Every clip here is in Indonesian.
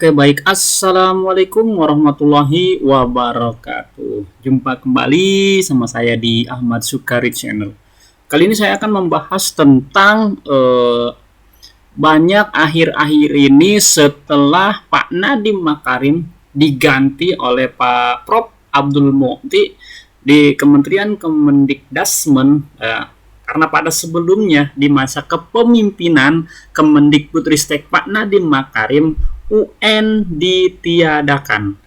Oke, baik. Assalamualaikum warahmatullahi wabarakatuh. Jumpa kembali sama saya di Ahmad Sukari Channel. Kali ini saya akan membahas tentang banyak akhir-akhir ini setelah Pak Nadiem Makarim diganti oleh Pak Prof. Abdul Mukhti di Kementerian Kemendikdasmen. Karena pada sebelumnya di masa kepemimpinan Kemendikbudristek Pak Nadiem Makarim, UN ditiadakan,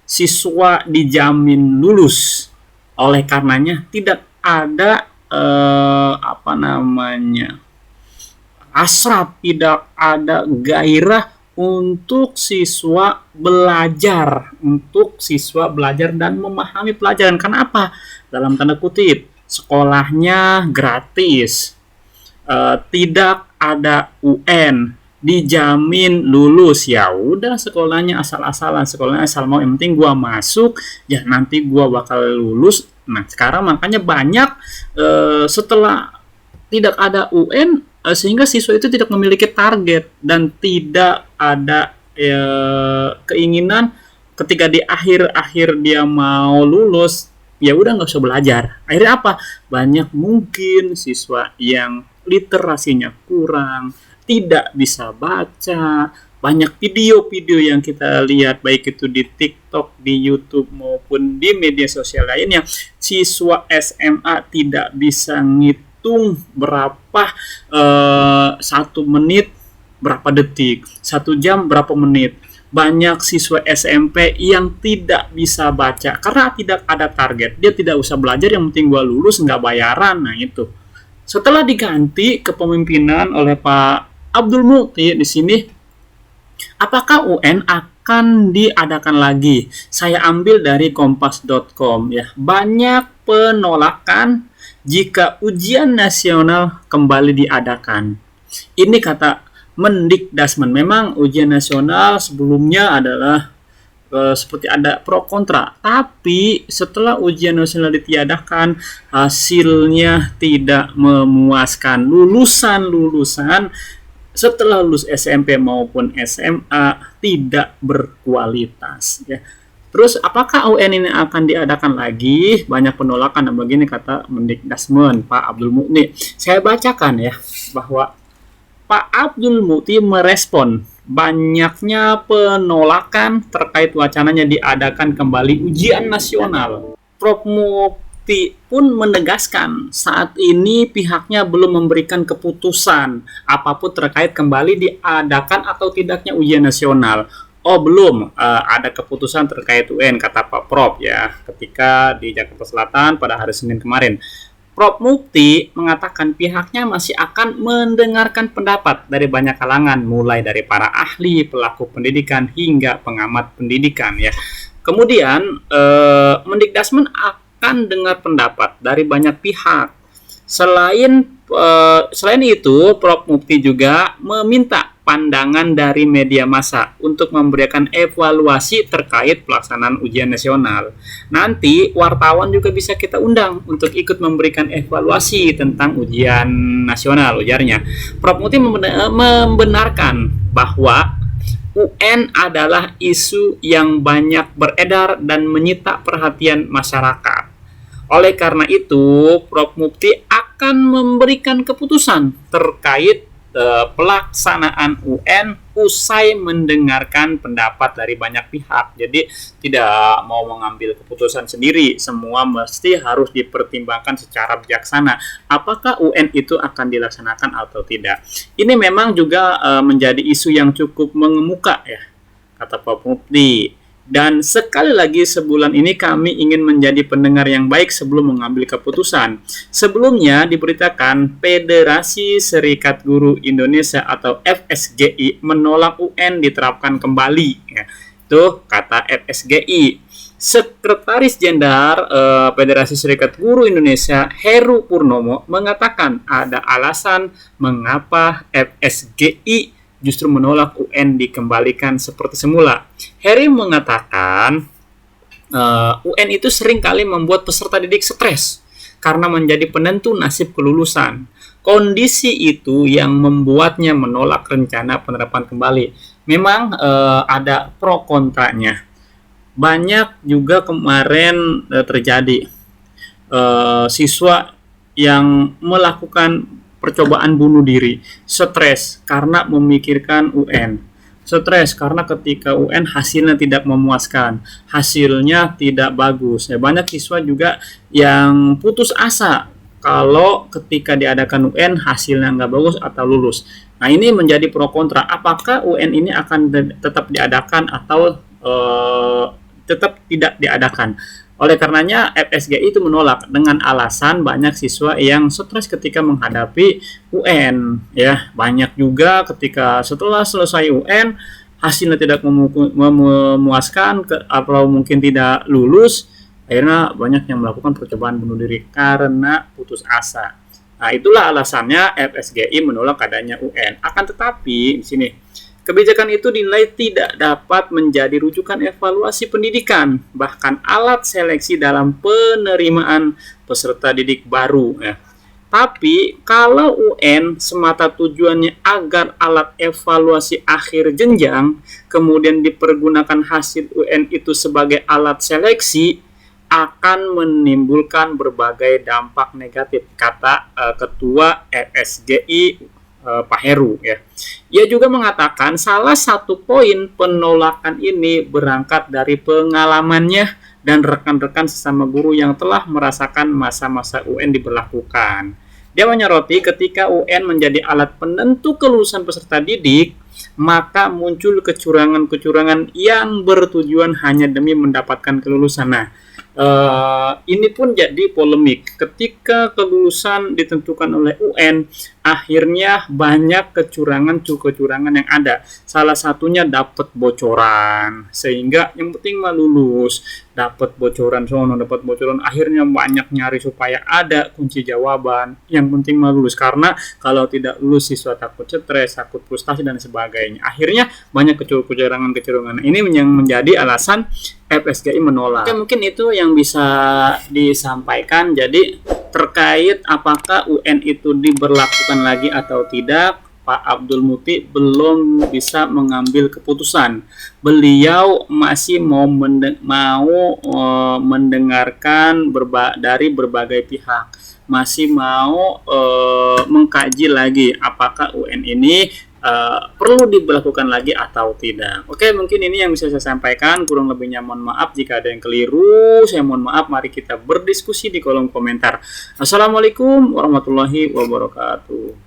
siswa dijamin lulus. Oleh karenanya tidak ada hasrat, tidak ada gairah untuk siswa belajar, dan memahami pelajaran. Karena apa? Dalam tanda kutip, sekolahnya gratis, tidak ada UN, dijamin lulus. Ya udah, sekolahnya asal-asalan, sekolahnya asal mau, yang penting gua masuk, ya nanti gua bakal lulus. Nah, sekarang makanya banyak setelah tidak ada UN, sehingga siswa itu tidak memiliki target dan tidak ada keinginan ketika di akhir-akhir dia mau lulus, ya udah nggak usah belajar. Akhirnya apa? Banyak mungkin siswa yang literasinya kurang, tidak bisa baca. Banyak video-video yang kita lihat, baik itu di TikTok, di YouTube, maupun di media sosial lainnya, siswa SMA tidak bisa ngitung berapa 1 menit berapa detik, 1 jam berapa menit. Banyak siswa SMP yang tidak bisa baca karena tidak ada target. Dia tidak usah belajar, yang penting gua lulus, nggak bayaran. Nah itu. Setelah diganti kepemimpinan oleh Pak Abdul Mukhti di sini, apakah UN akan diadakan lagi? Saya ambil dari kompas.com ya. Banyak penolakan jika ujian nasional kembali diadakan. Ini kata Mendikdasmen. Memang ujian nasional sebelumnya adalah seperti ada pro kontra, tapi setelah ujian nasional ditiadakan, hasilnya tidak memuaskan. Lulusan setelah lulus SMP maupun SMA tidak berkualitas ya. Terus apakah UN ini akan diadakan lagi? Banyak penolakan, dan begini kata Mendikdasmen Pak Abdul Mukhti. Saya bacakan ya, bahwa Pak Abdul Mukhti merespon banyaknya penolakan terkait wacananya diadakan kembali ujian nasional. Prof. Mukhti pun menegaskan saat ini pihaknya belum memberikan keputusan apapun terkait kembali diadakan atau tidaknya ujian nasional. Oh, belum ada keputusan terkait UN, kata Pak Prof ya, ketika di Jakarta Selatan pada hari Senin kemarin. Prof. Mukhti mengatakan pihaknya masih akan mendengarkan pendapat dari banyak kalangan, mulai dari para ahli, pelaku pendidikan, hingga pengamat pendidikan ya. Kemudian Mendikdasmen akan dengar pendapat dari banyak pihak. Selain itu, Prof. Mukhti juga meminta pandangan dari media massa untuk memberikan evaluasi terkait pelaksanaan ujian nasional. Nanti wartawan juga bisa kita undang untuk ikut memberikan evaluasi tentang ujian nasional, ujarnya. Prof. Mukhti membenarkan bahwa UN adalah isu yang banyak beredar dan menyita perhatian masyarakat. Oleh karena itu, Prof. Mukhti akan memberikan keputusan terkait pelaksanaan UN usai mendengarkan pendapat dari banyak pihak. Jadi tidak mau mengambil keputusan sendiri, semua mesti harus dipertimbangkan secara bijaksana apakah UN itu akan dilaksanakan atau tidak. Ini memang juga menjadi isu yang cukup mengemuka ya, kata Prof. Mukhti. Dan sekali lagi, sebulan ini kami ingin menjadi pendengar yang baik sebelum mengambil keputusan. Sebelumnya diberitakan Federasi Serikat Guru Indonesia atau FSGI menolak UN diterapkan kembali ya. Itu kata FSGI. Sekretaris Jenderal Federasi Serikat Guru Indonesia Heru Purnomo mengatakan ada alasan mengapa FSGI justru menolak UN dikembalikan seperti semula. Heri mengatakan UN itu seringkali membuat peserta didik stres karena menjadi penentu nasib kelulusan. Kondisi itu yang membuatnya menolak rencana penerapan kembali. Memang ada pro kontranya. Banyak juga kemarin terjadi siswa yang melakukan percobaan bunuh diri, stres karena memikirkan UN, stres karena ketika UN hasilnya tidak memuaskan, hasilnya tidak bagus. Ya, banyak siswa juga yang putus asa kalau ketika diadakan UN hasilnya nggak bagus atau lulus. Nah, ini menjadi pro kontra. Apakah UN ini akan tetap diadakan atau tetap tidak diadakan? Oleh karenanya FSGI itu menolak dengan alasan banyak siswa yang stres ketika menghadapi UN, ya. Banyak juga ketika setelah selesai UN hasilnya tidak memuaskan atau mungkin tidak lulus, akhirnya banyak yang melakukan percobaan bunuh diri karena putus asa. Nah, itulah alasannya FSGI menolak adanya UN. Akan tetapi di sini kebijakan itu dinilai tidak dapat menjadi rujukan evaluasi pendidikan, bahkan alat seleksi dalam penerimaan peserta didik baru. Ya. Tapi kalau UN semata tujuannya agar alat evaluasi akhir jenjang, kemudian dipergunakan hasil UN itu sebagai alat seleksi, akan menimbulkan berbagai dampak negatif, kata Ketua FSGI Pak Heru, ya. Ia juga mengatakan salah satu poin penolakan ini berangkat dari pengalamannya dan rekan-rekan sesama guru yang telah merasakan masa-masa UN diberlakukan. Dia menyoroti ketika UN menjadi alat penentu kelulusan peserta didik, maka muncul kecurangan-kecurangan yang bertujuan hanya demi mendapatkan kelulusan. Nah, ini pun jadi polemik ketika kelulusan ditentukan oleh UN, akhirnya banyak kecurangan yang ada. Salah satunya dapat bocoran, sehingga yang penting mah lulus. Dapat bocoran dapat bocoran, akhirnya banyak nyari supaya ada kunci jawaban. Yang penting mah lulus, karena kalau tidak lulus siswa takut stres, takut frustasi dan sebagainya. Akhirnya banyak kecurangan. Ini yang menjadi alasan FSGI menolak. Oke, mungkin itu yang bisa disampaikan. Jadi terkait apakah UN itu diberlakukan lagi atau tidak, Pak Abdul Muti belum bisa mengambil keputusan. Beliau masih mau mendengarkan dari berbagai pihak, masih mau mengkaji lagi apakah UN ini perlu diberlakukan lagi atau tidak. Oke, mungkin ini yang bisa saya sampaikan. Kurang lebihnya mohon maaf jika ada yang keliru. Saya mohon maaf. Mari kita berdiskusi di kolom komentar. Assalamualaikum warahmatullahi wabarakatuh.